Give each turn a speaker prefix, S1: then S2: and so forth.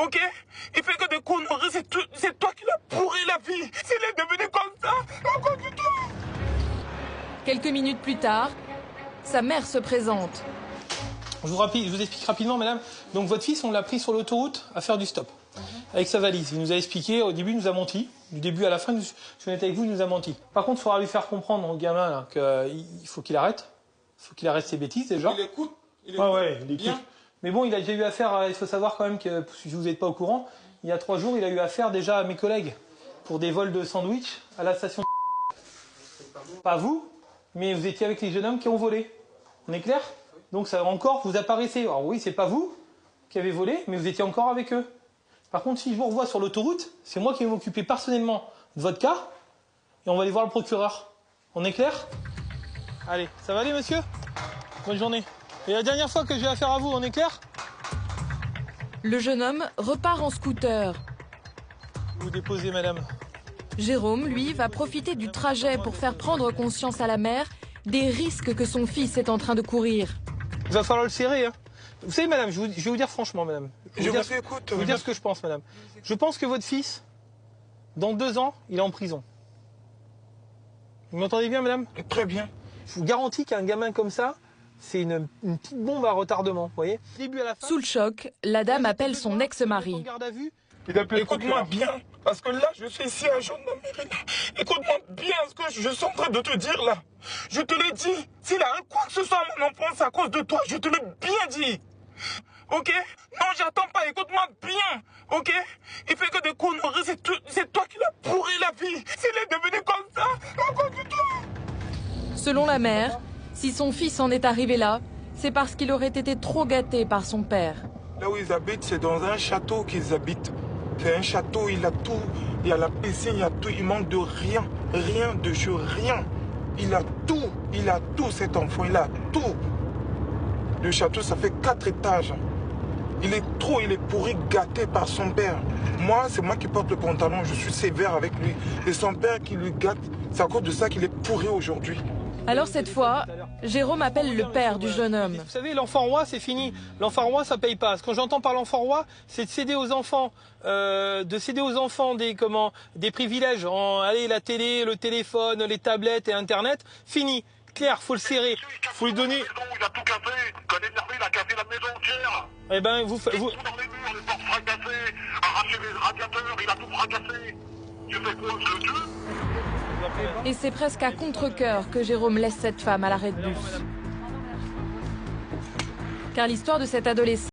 S1: ok? Il fait que des conneries, c'est toi qui l'as pourri la vie. S'il est devenu comme ça, à cause de toi.
S2: Quelques minutes plus tard, sa mère se présente.
S3: Je vous explique rapidement, madame. Donc votre fils, on l'a pris sur l'autoroute à faire du stop. Avec sa valise. Il nous a expliqué, au début, il nous a menti. Du début à la fin, je suis honnête avec vous, il nous a menti. Par contre, il faudra lui faire comprendre au gamin qu'il faut qu'il arrête. Il faut qu'il arrête ses bêtises, déjà.
S1: Il écoute.
S3: Ouais, il écoute. Mais bon, il a déjà eu affaire, il faut savoir quand même que, si vous n'êtes pas au courant, il y a 3 jours, il a eu affaire déjà à mes collègues pour des vols de sandwich à la station. Pas vous, mais vous étiez avec les jeunes hommes qui ont volé. On est clair? Donc ça encore, vous apparaissez. Alors oui, c'est pas vous qui avez volé, mais vous étiez encore avec eux. Par contre, si je vous revois sur l'autoroute, c'est moi qui vais m'occuper personnellement de votre cas, et on va aller voir le procureur. On est clair? Allez, ça va aller, monsieur? Bonne journée. Et la dernière fois que j'ai affaire à vous, on est clair?
S2: Le jeune homme repart en scooter.
S3: Vous déposez, madame.
S2: Jérôme, lui, va profiter du trajet pour faire prendre conscience à la mère des risques que son fils est en train de courir.
S3: Il va falloir le serrer, hein. Vous savez, madame, je vais vous dire franchement, madame. Je vais vous dire ce que je pense, madame. Je pense que votre fils, dans 2 ans, il est en prison. Vous m'entendez bien, madame?
S1: Très bien.
S3: Je vous garantis qu'un gamin comme ça, c'est une petite bombe à retardement, vous voyez? Début à la fin.
S2: Sous le choc, la dame appelle son ex-mari.
S1: Écoute-moi bien, parce que là, je suis ici à gendarmerie. Écoute-moi bien ce que je suis en train de te dire là. Je te l'ai dit, s'il arrive quoi que ce soit à mon enfant, c'est à cause de toi, je te l'ai bien dit. Ok? Non, j'attends pas, écoute-moi bien. Ok? Il fait que des conneries, c'est toi qui l'as pourri la vie. S'il est devenu comme ça, à cause de toi.
S2: Selon la mère, si son fils en est arrivé là, c'est parce qu'il aurait été trop gâté par son père.
S1: Là où ils habitent, c'est dans un château qu'ils habitent. C'est un château, il a tout. Il y a la piscine, il y a tout. Il manque de rien. Rien de jeu, rien. Il a tout cet enfant, il a tout. Le château, ça fait 4 étages. Il est pourri, gâté par son père. Moi, c'est moi qui porte le pantalon, je suis sévère avec lui. Et son père qui lui gâte, c'est à cause de ça qu'il est pourri aujourd'hui.
S2: Alors cette fois, Jérôme appelle le père du jeune homme.
S3: Vous savez, l'enfant roi, c'est fini. L'enfant roi, ça paye pas. Ce que j'entends par l'enfant roi, c'est de céder aux enfants, des privilèges. Allez, la télé, le téléphone, les tablettes et Internet, fini. Claire, faut le serrer. Faut lui donner.
S4: Il a tout cassé. Quand il est énervé, il a cassé la maison entière.
S3: Eh ben, vous.
S4: Dans les murs, les portes fracassées, arraché les radiateurs, il a tout fracassé. Tu fais quoi, je le tue?
S2: Et c'est presque à contre-cœur que Jérôme laisse cette femme à l'arrêt de bus. Car l'histoire de cet adolescent